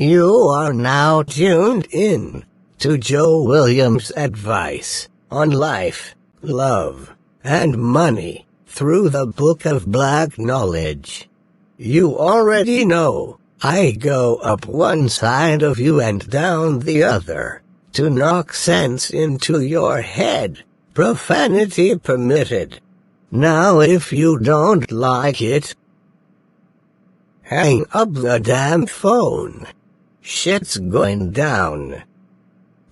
You are now tuned in to Joe Williams' advice on life, love, and money through the Book of Black Knowledge. You already know, I go up one side of you and down the other to knock sense into your head, profanity permitted. Now if you don't like it, hang up the damn phone. Shit's going down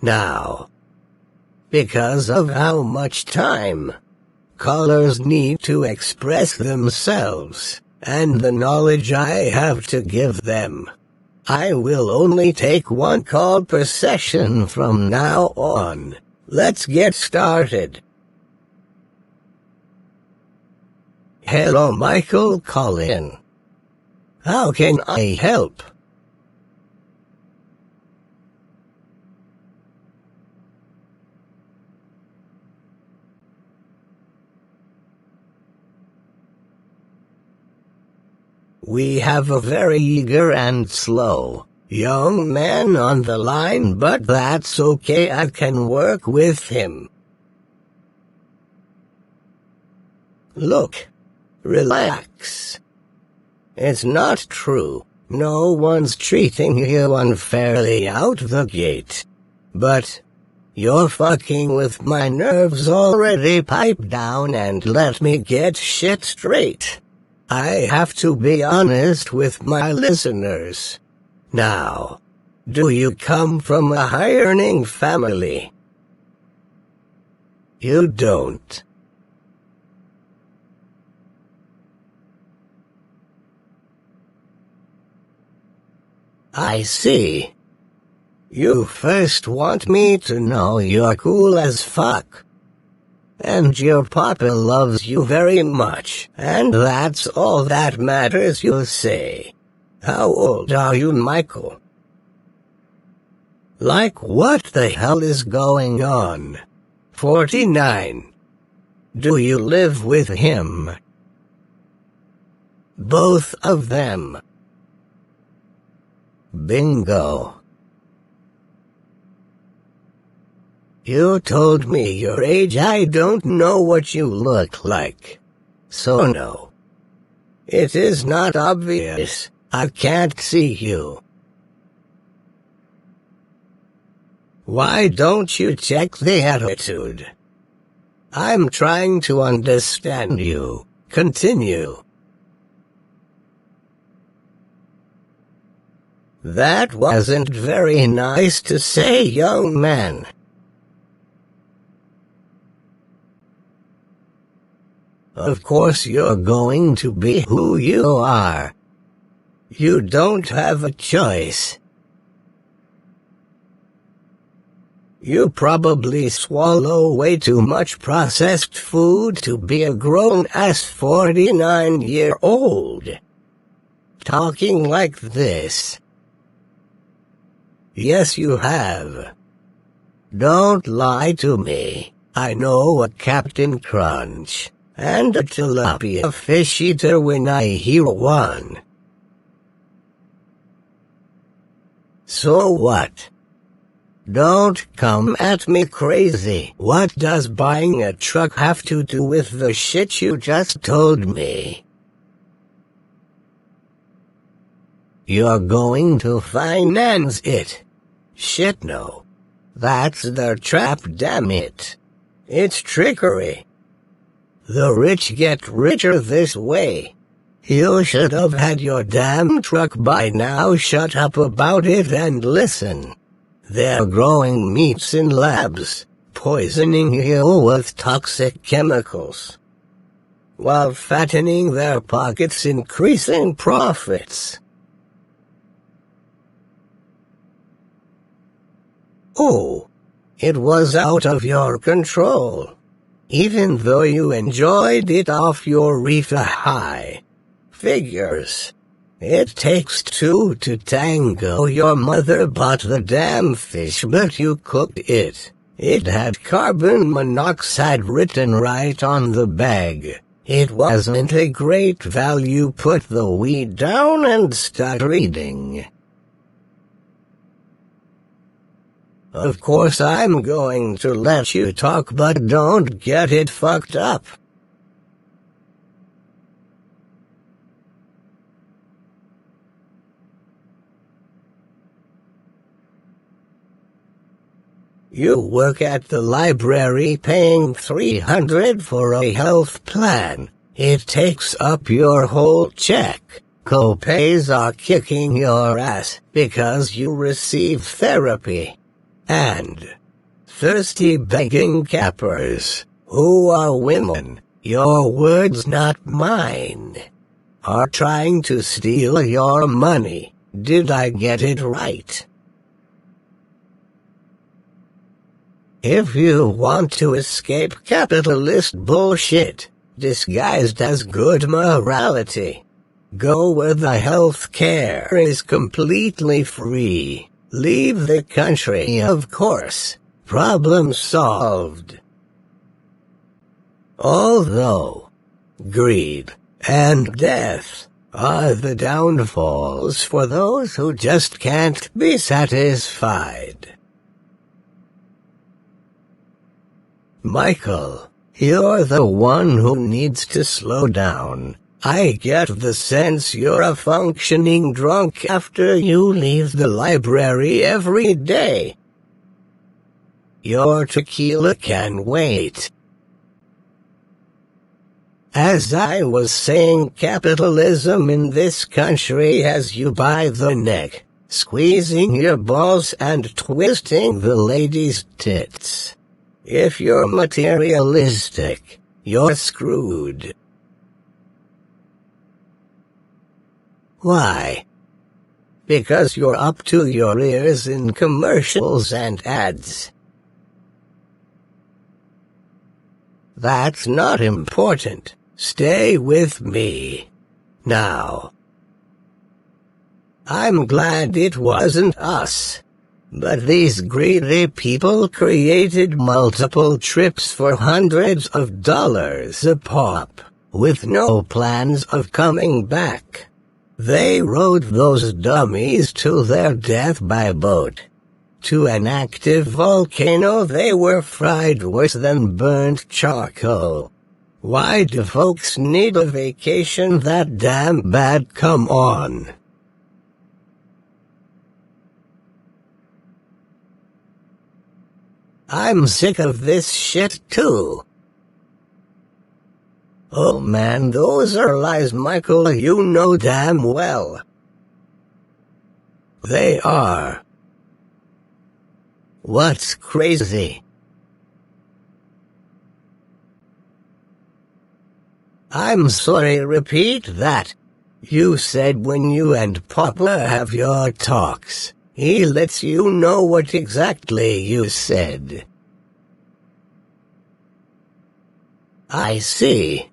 now. Because of how much time callers need to express themselves, and the knowledge I have to give them, I will only take one call per session from now on. Let's get started. Hello, Michael Collin. How can I help? We have a very eager and slow young man on the line, but that's okay, I can work with him. Look, relax. It's not true. No one's treating you unfairly out the gate. But you're fucking with my nerves already. Pipe down and let me get shit straight. I have to be honest with my listeners. Now, do you come from a high-earning family? You don't. I see. You first want me to know you're cool as fuck. And your papa loves you very much, and that's all that matters, you say. How old are you, Michael? Like, what the hell is going on? 49. Do you live with him? Both of them. Bingo. You told me your age. I don't know what you look like. So no. It is not obvious. I can't see you. Why don't you check the attitude? I'm trying to understand you. Continue. That wasn't very nice to say, young man. Of course you're going to be who you are. You don't have a choice. You probably swallow way too much processed food to be a grown-ass 49-year-old talking like this. Yes, you have. Don't lie to me. I know a Captain Crunch and a tilapia fish eater when I hear one. So what? Don't come at me crazy. What does buying a truck have to do with the shit you just told me? You're going to finance it. Shit, no. That's the trap, damn it. It's trickery. The rich get richer this way. You should have had your damn truck by now. Shut up about it and listen. They're growing meats in labs, poisoning you with toxic chemicals, while fattening their pockets, increasing profits. Oh, it was out of your control. Even though you enjoyed it off your reefer high. Figures. It takes two to tango. Your mother bought the damn fish, but you cooked it. It had carbon monoxide written right on the bag. It wasn't a great value. Put the weed down and start reading. Of course I'm going to let you talk, but don't get it fucked up. You work at the library paying $300 for a health plan. It takes up your whole check. Co-pays are kicking your ass because you receive therapy. And thirsty begging cappers, who are women, your words not mine, are trying to steal your money. Did I get it right? If you want to escape capitalist bullshit, disguised as good morality, go where the health care is completely free. Leave the country, of course. Problem solved. Although greed and death are the downfalls for those who just can't be satisfied. Michael, you're the one who needs to slow down. I get the sense you're a functioning drunk after you leave the library every day. Your tequila can wait. As I was saying, capitalism in this country has you by the neck, squeezing your balls and twisting the ladies' tits. If you're materialistic, you're screwed. Why? Because you're up to your ears in commercials and ads. That's not important. Stay with me. Now. I'm glad it wasn't us. But these greedy people created multiple trips for hundreds of dollars a pop, with no plans of coming back. They rode those dummies to their death by boat. To an active volcano they were fried worse than burnt charcoal. Why do folks need a vacation that damn bad? Come on. I'm sick of this shit too. Oh man, those are lies, Michael, you know damn well. They are. What's crazy? I'm sorry, repeat that. You said when you and Papa have your talks, he lets you know what exactly you said. I see.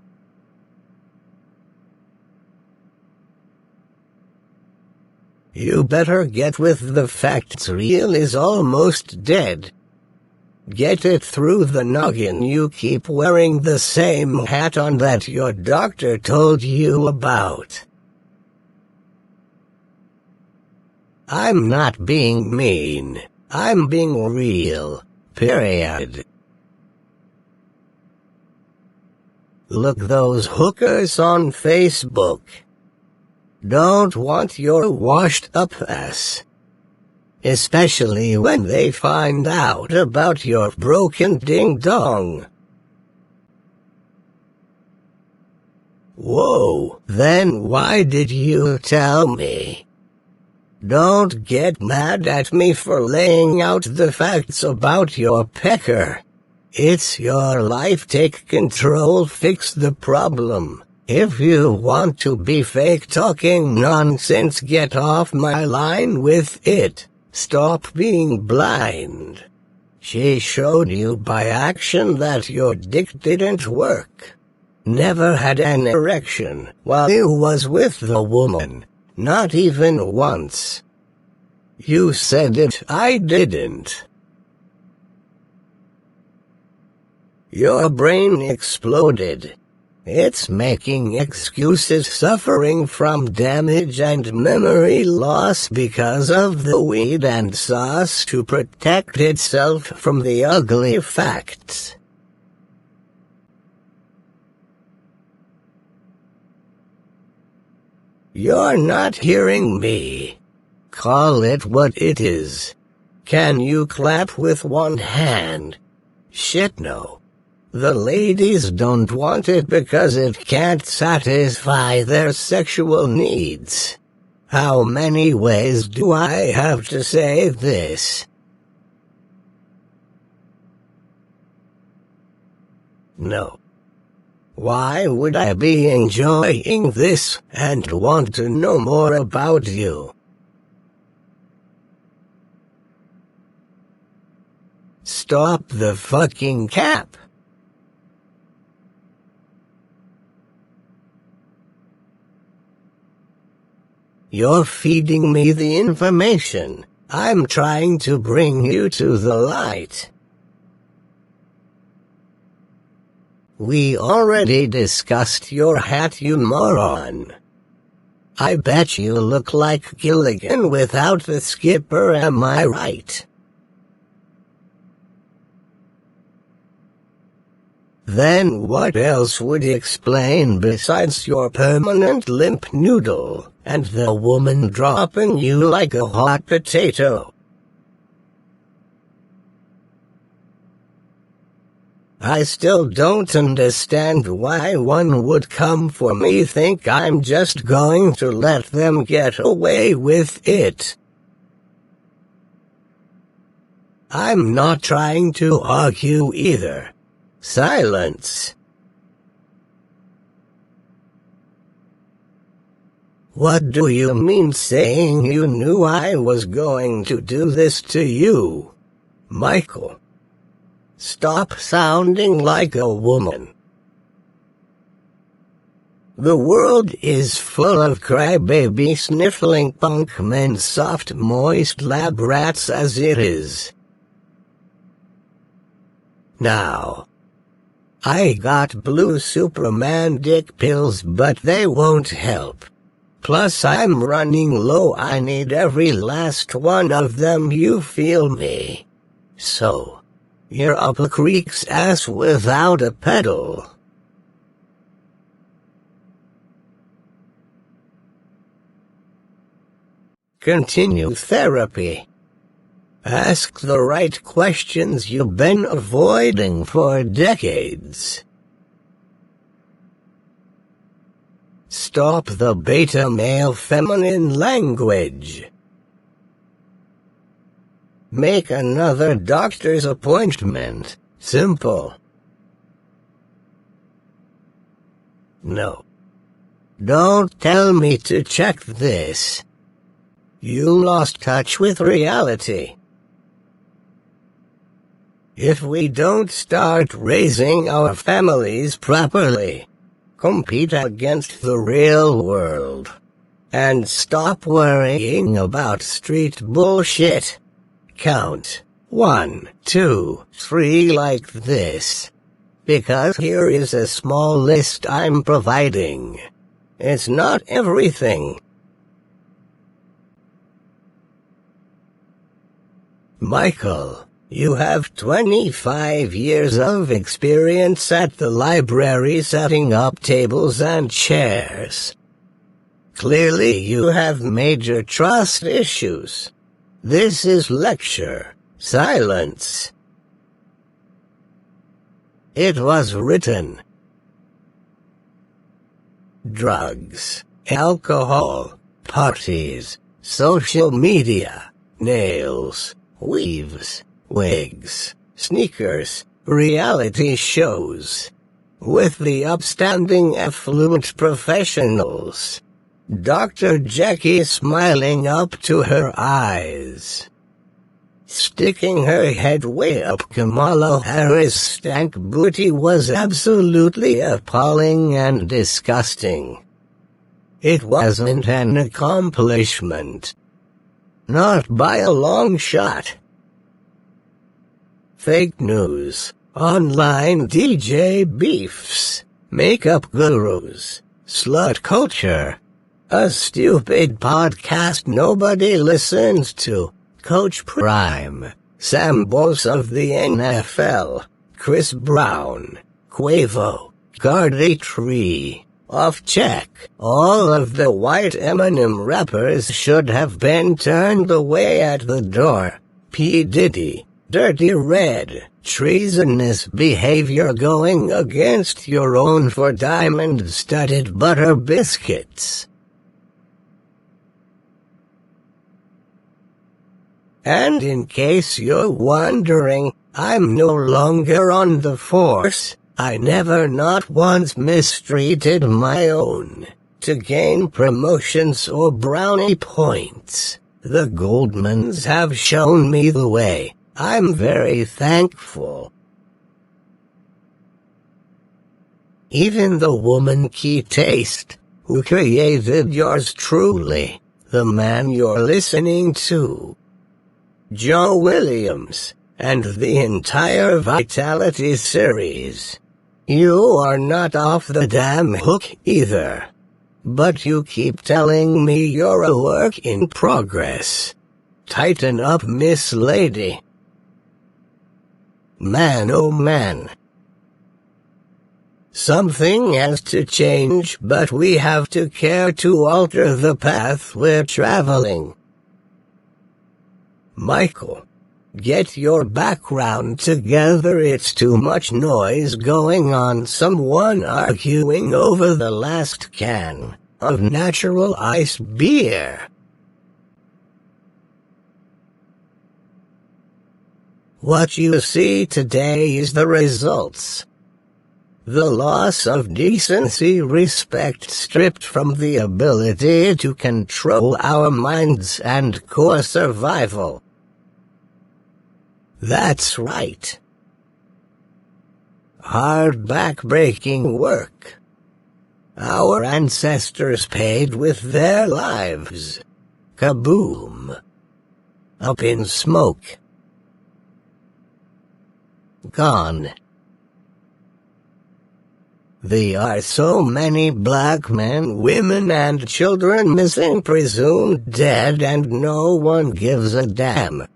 You better get with the facts. Real is almost dead. Get it through the noggin. You keep wearing the same hat on that your doctor told you about. I'm not being mean. I'm being real. Period. Look, those hookers on Facebook don't want your washed-up ass. Especially when they find out about your broken ding-dong. Whoa, then why did you tell me? Don't get mad at me for laying out the facts about your pecker. It's your life. Take control, fix the problem. If you want to be fake talking nonsense, get off my line with it. Stop being blind. She showed you by action that your dick didn't work. Never had an erection while you was with the woman. Not even once. You said it, I didn't. Your brain exploded. It's making excuses, suffering from damage and memory loss because of the weed and sauce to protect itself from the ugly facts. You're not hearing me. Call it what it is. Can you clap with one hand? Shit, no. The ladies don't want it because it can't satisfy their sexual needs. How many ways do I have to say this? No. Why would I be enjoying this and want to know more about you? Stop the fucking cap. You're feeding me the information. I'm trying to bring you to the light. We already discussed your hat, you moron. I bet you look like Gilligan without the skipper, am I right? Then what else would explain besides your permanent limp noodle and the woman dropping you like a hot potato? I still don't understand why one would come for me. Think I'm just going to let them get away with it. I'm not trying to argue either. Silence. What do you mean saying you knew I was going to do this to you, Michael? Stop sounding like a woman. The world is full of crybaby sniffling punk men, soft moist lab rats as it is. Now, I got blue Superman dick pills, but they won't help. Plus I'm running low, I need every last one of them, you feel me? So, you're up a creek's ass without a pedal. Continue therapy. Ask the right questions you've been avoiding for decades. Stop the beta male feminine language. Make another doctor's appointment. Simple. No. Don't tell me to check this. You lost touch with reality. If we don't start raising our families properly, compete against the real world, and stop worrying about street bullshit, count 1, 2, 3 like this. Because here is a small list I'm providing. It's not everything. Michael, you have 25 years of experience at the library setting up tables and chairs. Clearly you have major trust issues. This is lecture. Silence. It was written. Drugs, alcohol, parties, social media, nails, weaves, wigs, sneakers, reality shows. With the upstanding affluent professionals. Dr. Jackie smiling up to her eyes. Sticking her head way up Kamala Harris' stank booty was absolutely appalling and disgusting. It wasn't an accomplishment. Not by a long shot. Fake news, online DJ beefs, makeup gurus, slut culture, a stupid podcast nobody listens to, Coach Prime, Sam Boss of the NFL, Chris Brown, Quavo, Cardi Tree, Off Check. All of the white Eminem rappers should have been turned away at the door. P. Diddy, Dirty Red, treasonous behavior going against your own for diamond-studded butter biscuits. And in case you're wondering, I'm no longer on the force. I never not once mistreated my own to gain promotions or brownie points. The Goldmans have shown me the way. I'm very thankful. Even the woman Key Taste, who created yours truly, the man you're listening to, Joe Williams, and the entire Vitality series. You are not off the damn hook either. But you keep telling me you're a work in progress. Tighten up, Miss Lady. Man, oh man. Something has to change, but we have to care to alter the path we're traveling. Michael, get your background together. It's too much noise going on. Someone arguing over the last can of natural ice beer. What you see today is the results. The loss of decency, respect stripped from the ability to control our minds and core survival. That's right. Hard back-breaking work. Our ancestors paid with their lives. Kaboom. Up in smoke. Gone. There are so many black men, women, and children missing, presumed dead, and no one gives a damn.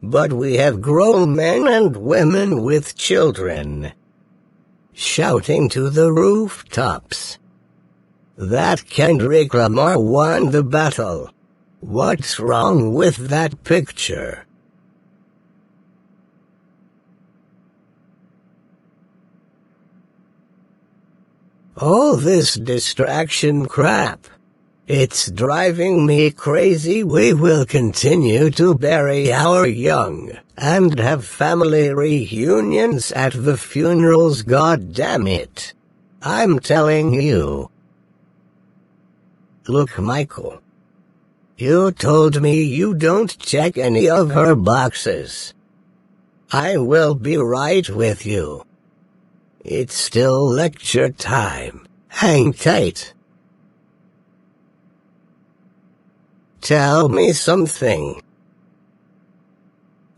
But we have grown men and women with children shouting to the rooftops that Kendrick Lamar won the battle. What's wrong with that picture? All this distraction crap. It's driving me crazy. We will continue to bury our young and have family reunions at the funerals, god damn it. I'm telling you. Look, Michael. You told me you don't check any of her boxes. I will be right with you. It's still lecture time. Hang tight. Tell me something.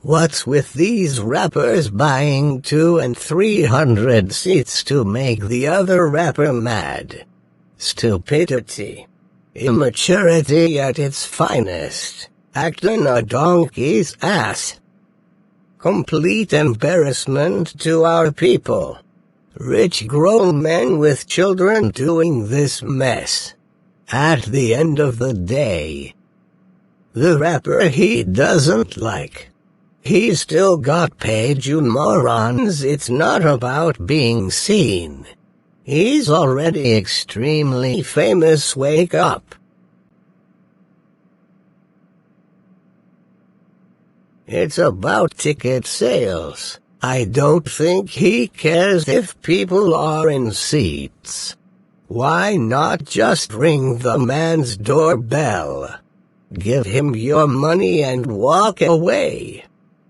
What's with these rappers buying 200 and 300 seats to make the other rapper mad? Stupidity. Immaturity at its finest. Acting a donkey's ass. Complete embarrassment to our people. Rich grown men with children doing this mess. At the end of the day, the rapper he doesn't like, he still got paid, you morons. It's not about being seen. He's already extremely famous. Wake up. It's about ticket sales. I don't think he cares if people are in seats. Why not just ring the man's doorbell? Give him your money and walk away.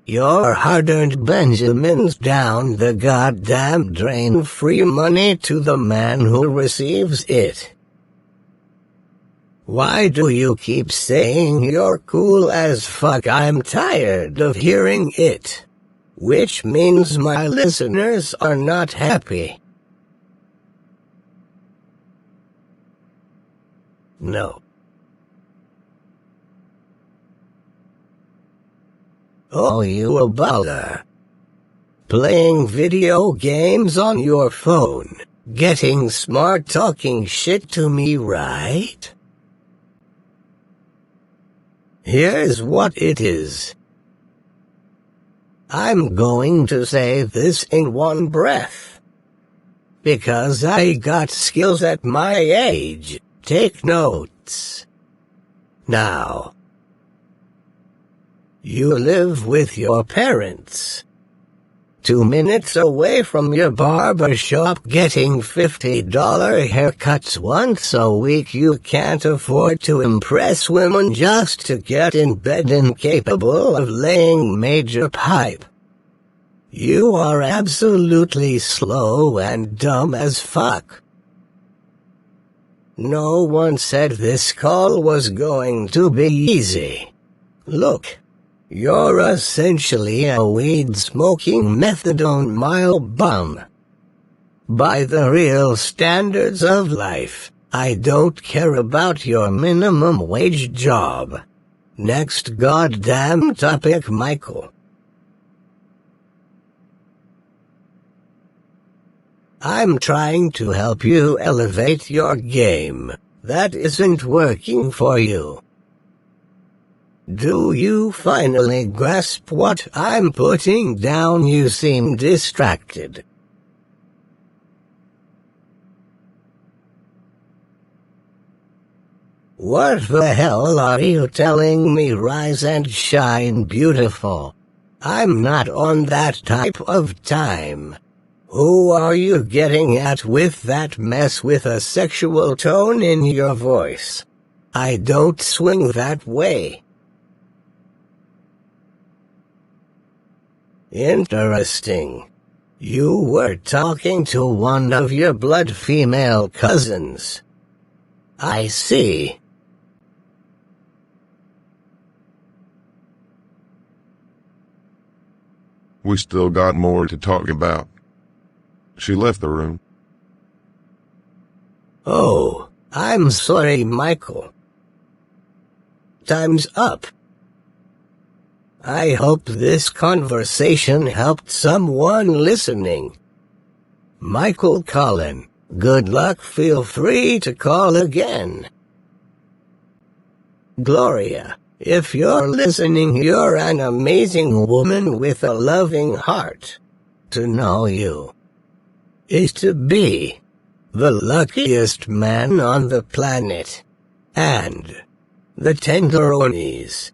Your hard-earned Benjamins down the goddamn drain. Free money to the man who receives it. Why do you keep saying you're cool as fuck? I'm tired of hearing it. which means my listeners are not happy. No. Oh, you a baller. Playing video games on your phone, getting smart talking shit to me, right? Here's what it is. I'm going to say this in one breath. Because I got skills at my age. Take notes. Now, you live with your parents. 2 minutes away from your barber shop, getting $50 haircuts once a week. You can't afford to impress women just to get in bed, incapable of laying major pipe. You are absolutely slow and dumb as fuck. No one said this call was going to be easy. Look, you're essentially a weed-smoking methadone mile bum. By the real standards of life, I don't care about your minimum wage job. Next goddamn topic, Michael. I'm trying to help you elevate your game. That isn't working for you. Do you finally grasp what I'm putting down? You seem distracted. What the hell are you telling me? Rise and shine, beautiful. I'm not on that type of time. Who are you getting at with that mess with a sexual tone in your voice? I don't swing that way. Interesting. You were talking to one of your blood female cousins. I see. We still got more to talk about. She left the room. Oh, I'm sorry, Michael. Time's up. I hope this conversation helped someone listening. Michael Collin, good luck. Feel free to call again. Gloria, if you're listening, you're an amazing woman with a loving heart. To know you is to be the luckiest man on the planet. And the tenderonies.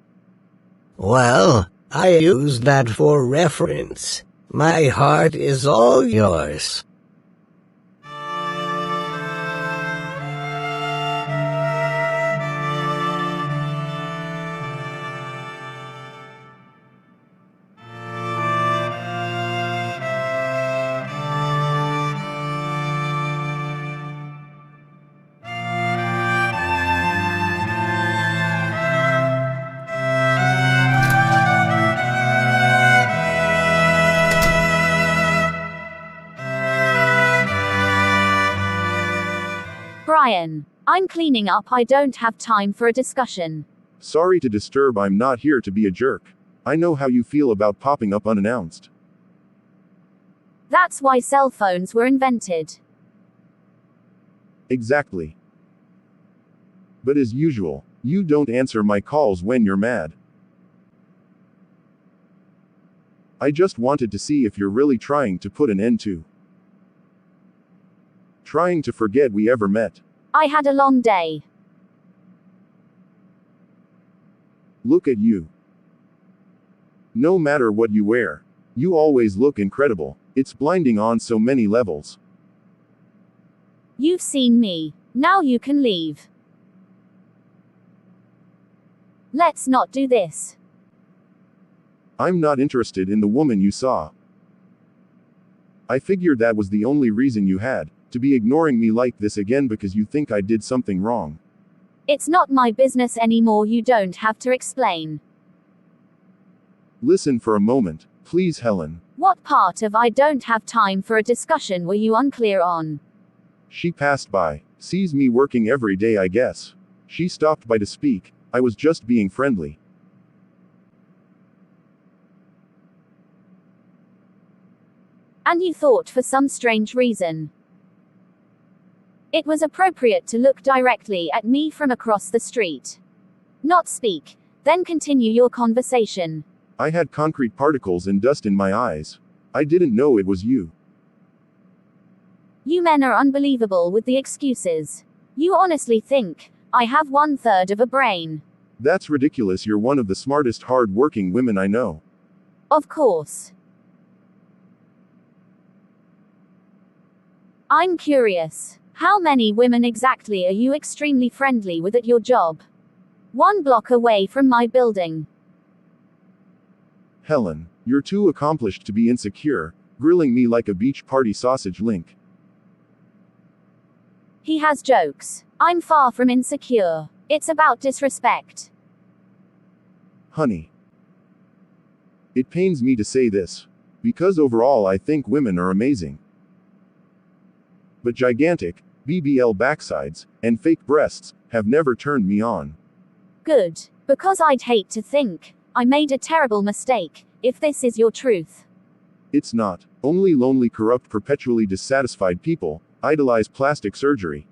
Well, I use that for reference. My heart is all yours. Brian, I'm cleaning up. I don't have time for a discussion. Sorry to disturb. I'm not here to be a jerk. I know how you feel about popping up unannounced. That's why cell phones were invented. Exactly. But as usual, you don't answer my calls when you're mad. I just wanted to see if you're really trying to put an end to. Trying to forget we ever met. I had a long day. Look at you. No matter what you wear, you always look incredible. It's blinding on so many levels. You've seen me. Now you can leave. Let's not do this. I'm not interested in the woman you saw. I figured that was the only reason you had to be ignoring me like this again because you think I did something wrong. It's not my business anymore. You don't have to explain. Listen for a moment, Please, Helen. What part of I don't have time for a discussion were you unclear on? She passed by. Sees me working every day, I guess. She stopped by to speak. I was just being friendly. And you thought for some strange reason it was appropriate to look directly at me from across the street. Not speak, then continue your conversation. I had concrete particles and dust in my eyes. I didn't know it was you. You men are unbelievable with the excuses. You honestly think I have 1/3 of a brain? That's ridiculous. You're one of the smartest, hard-working women I know. Of course. I'm curious. How many women exactly are you extremely friendly with at your job? 1 block away from my building. Helen, you're too accomplished to be insecure, grilling me like a beach party sausage link. He has jokes. I'm far from insecure. It's about disrespect. Honey. It pains me to say this. Because overall I think women are amazing. But gigantic, BBL backsides, and fake breasts, have never turned me on. Good. Because I'd hate to think I made a terrible mistake, if this is your truth. It's not. Only lonely, corrupt, perpetually dissatisfied people idolize plastic surgery.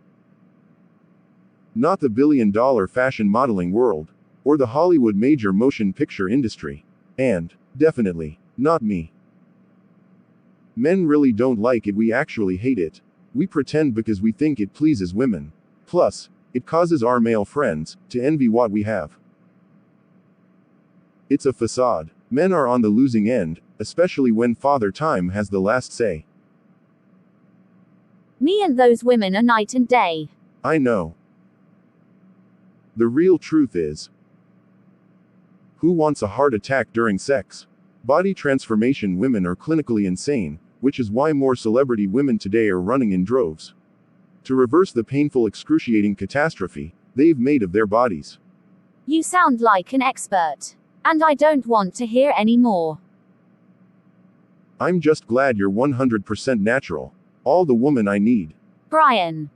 Not the billion-dollar fashion modeling world, or the Hollywood major motion picture industry. And, definitely, not me. Men really don't like it, we actually hate it. We pretend because we think it pleases women. Plus, it causes our male friends to envy what we have. It's a facade. Men are on the losing end, especially when Father Time has the last say. Me and those women are night and day. I know. The real truth is, who wants a heart attack during sex? Body transformation women are clinically insane, which is why more celebrity women today are running in droves. To reverse the painful, excruciating catastrophe they've made of their bodies. You sound like an expert. And I don't want to hear any more. I'm just glad you're 100% natural. All the woman I need. Brian.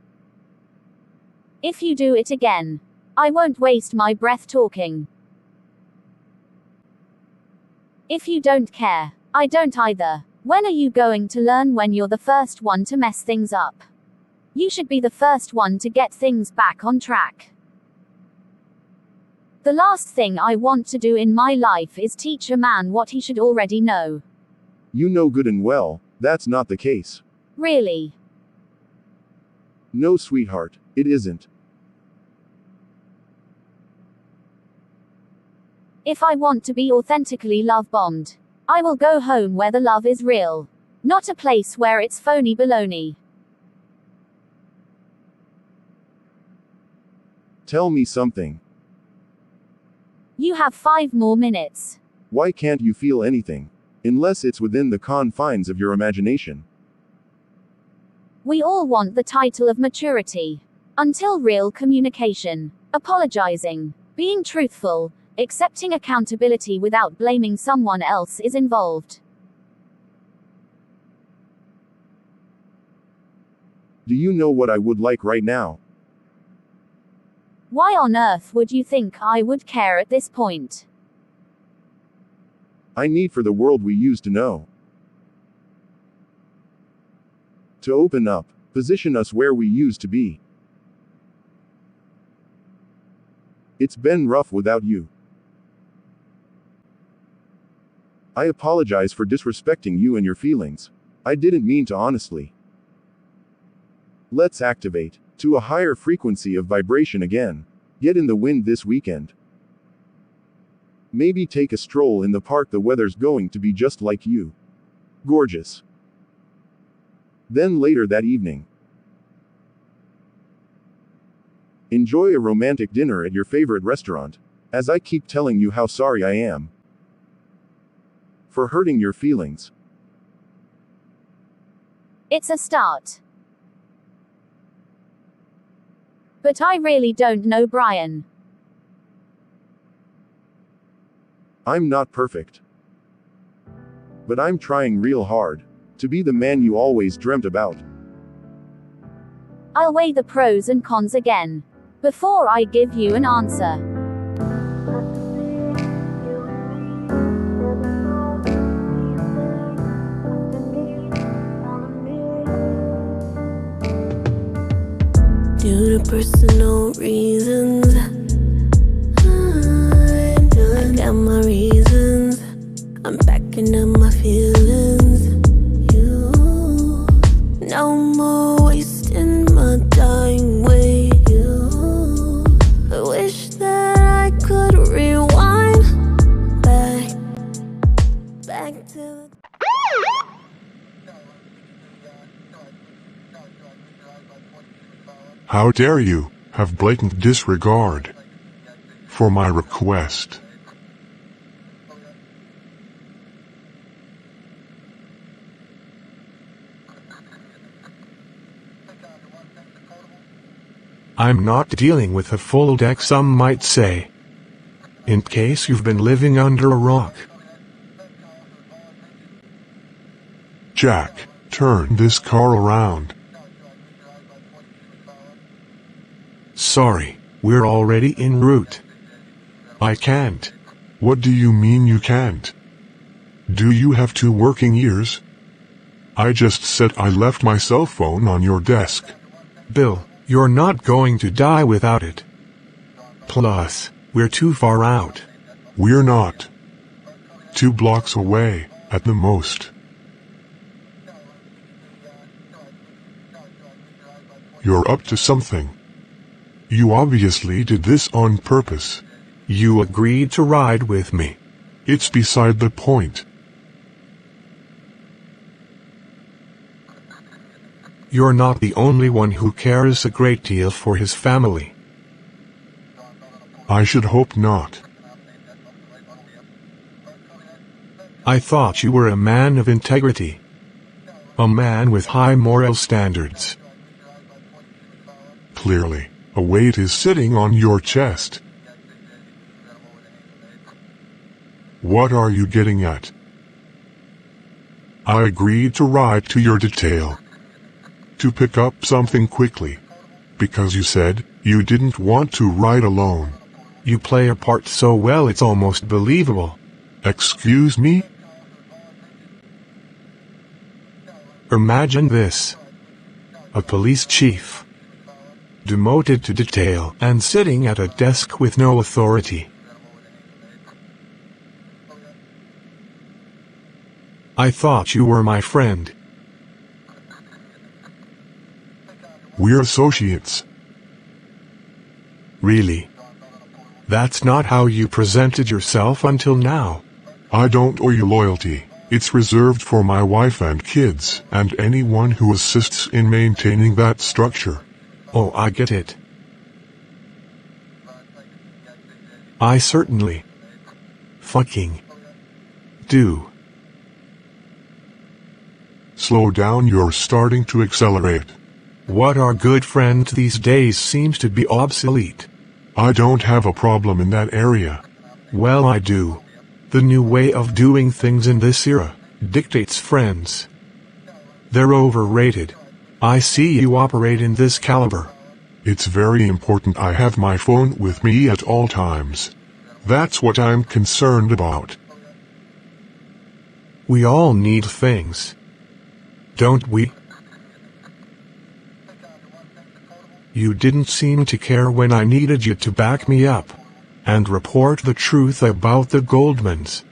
If you do it again, I won't waste my breath talking. If you don't care, I don't either. When are you going to learn when you're the first one to mess things up? You should be the first one to get things back on track. The last thing I want to do in my life is teach a man what he should already know. You know good and well, that's not the case. Really? No, sweetheart, it isn't. If I want to be authentically love-bombed, I will go home where the love is real. Not a place where it's phony baloney. Tell me something. You have 5 more minutes. Why can't you feel anything? Unless it's within the confines of your imagination. We all want the title of maturity. Until real communication, apologizing, being truthful, accepting accountability without blaming someone else is involved. Do you know what I would like right now? Why on earth would you think I would care at this point? I need for the world we used to know to open up, position us where we used to be. It's been rough without you. I apologize for disrespecting you and your feelings. I didn't mean to, honestly. Let's activate to a higher frequency of vibration again. Get in the wind this weekend. Maybe take a stroll in the park. The weather's going to be just like you. Gorgeous. Then later that evening, enjoy a romantic dinner at your favorite restaurant. As I keep telling you how sorry I am for hurting your feelings. It's a start. But I really don't know Brian. I'm not perfect. But I'm trying real hard to be the man you always dreamt about. I'll weigh the pros and cons again before I give you an answer. Due to personal reasons, I got my reasons. I'm backing up my feelings. You, no more wasting my time with you. I wish that I could rewind back to the How dare you have blatant disregard for my request? I'm not dealing with a full deck, some might say. In case you've been living under a rock. Jack, turn this car around. Sorry, we're already en route. I can't. What do you mean you can't? Do you have 2 working ears? I just said I left my cell phone on your desk. Bill, you're not going to die without it. Plus, we're too far out. We're not. 2 blocks away, at the most. You're up to something. You obviously did this on purpose. You agreed to ride with me. It's beside the point. You're not the only one who cares a great deal for his family. I should hope not. I thought you were a man of integrity. A man with high moral standards. Clearly, a weight is sitting on your chest. What are you getting at? I agreed to ride to your detail. To pick up something quickly. Because you said you didn't want to ride alone. You play a part so well it's almost believable. Excuse me? Imagine this. A police chief. Demoted to detail and sitting at a desk with no authority. I thought you were my friend. We're associates. Really? That's not how you presented yourself until now. I don't owe you loyalty. It's reserved for my wife and kids, and anyone who assists in maintaining that structure. Oh, I get it. I certainly fucking do. Slow down, you're starting to accelerate. What are good friends these days seems to be obsolete. I don't have a problem in that area. Well, I do. The new way of doing things in this era dictates friends. They're overrated. I see you operate in this caliber. It's very important I have my phone with me at all times. That's what I'm concerned about. We all need things. Don't we? You didn't seem to care when I needed you to back me up and report the truth about the Goldmans.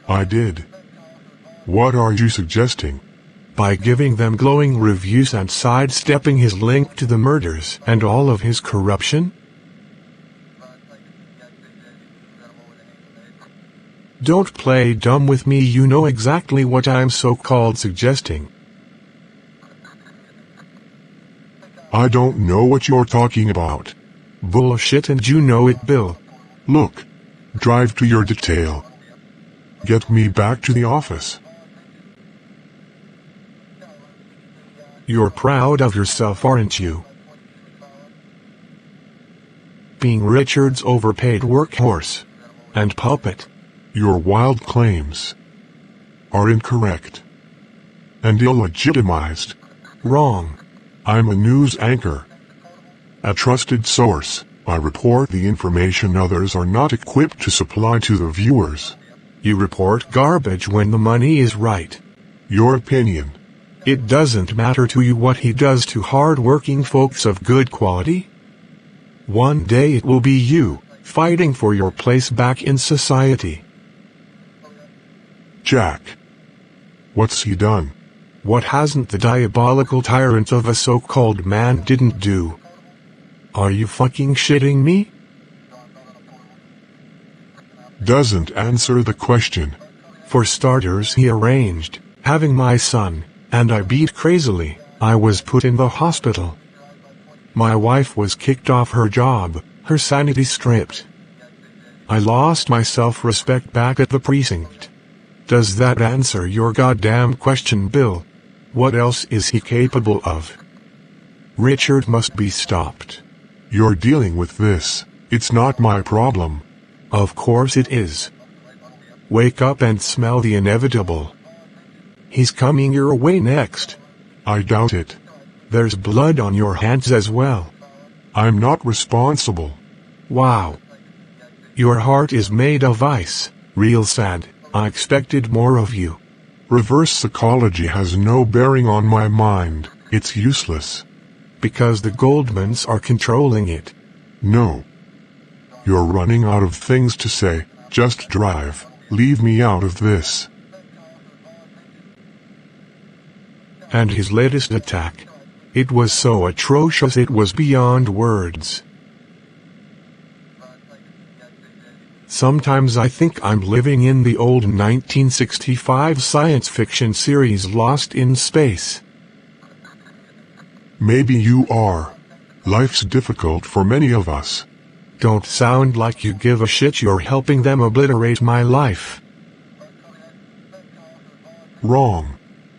I did. What are you suggesting? By giving them glowing reviews and sidestepping his link to the murders and all of his corruption? Don't play dumb with me, you know exactly what I'm so-called suggesting. I don't know what you're talking about. Bullshit, and you know it, Bill. Look, drive to your detail. Get me back to the office. You're proud of yourself, aren't you? Being Richard's overpaid workhorse and puppet. Your wild claims are incorrect and illegitimized. Wrong. I'm a news anchor, a trusted source. I report the information others are not equipped to supply to the viewers. You report garbage when the money is right. Your opinion. It doesn't matter to you what he does to hard-working folks of good quality? One day it will be you, fighting for your place back in society. Jack. What's he done? What hasn't the diabolical tyrant of a so-called man didn't do? Are you fucking shitting me? Doesn't answer the question. For starters, he arranged having my son, and I beat crazily. I was put in the hospital. My wife was kicked off her job, her sanity stripped. I lost my self-respect back at the precinct. Does that answer your goddamn question, Bill? What else is he capable of? Richard must be stopped. You're dealing with this. It's not my problem. Of course it is. Wake up and smell the inevitable. He's coming your way next. I doubt it. There's blood on your hands as well. I'm not responsible. Wow. Your heart is made of ice. Real sad. I expected more of you. Reverse psychology has no bearing on my mind. It's useless. Because the Goldmans are controlling it. No. You're running out of things to say. Just drive. Leave me out of this. And his latest attack. It was so atrocious it was beyond words. Sometimes I think I'm living in the old 1965 science fiction series Lost in Space. Maybe you are. Life's difficult for many of us. Don't sound like you give a shit. You're helping them obliterate my life. Wrong.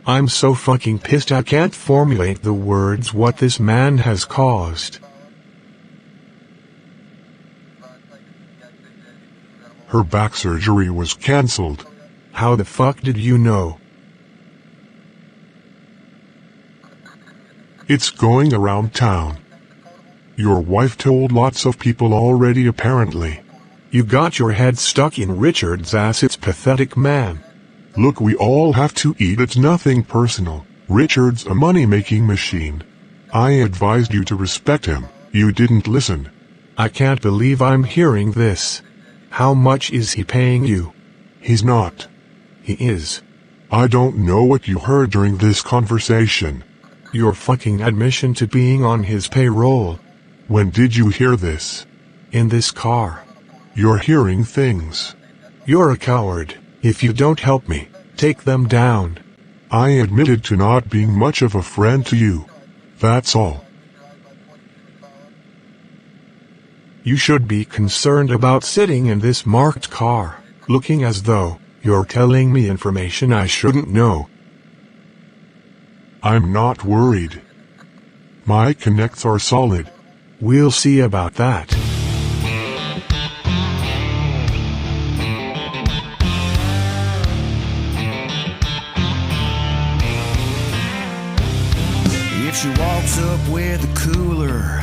I'm so fucking pissed I can't formulate the words what this man has caused. Her back surgery was cancelled. How the fuck did you know? It's going around town. Your wife told lots of people already apparently. You got your head stuck in Richard's ass. It's pathetic, man. Look, we all have to eat. It's nothing personal. Richard's a money-making machine. I advised you to respect him. You didn't listen. I can't believe I'm hearing this. How much is he paying you? He's not. He is. I don't know what you heard during this conversation. Your fucking admission to being on his payroll. When did you hear this? In this car. You're hearing things. You're a coward. If you don't help me, take them down. I admitted to not being much of a friend to you. That's all. You should be concerned about sitting in this marked car, looking as though you're telling me information I shouldn't know. I'm not worried. My connects are solid. We'll see about that. If she walks up with a cooler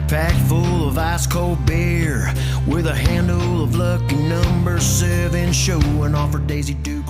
packed full of ice cold beer, with a handle of lucky number 7 showing off her Daisy Duke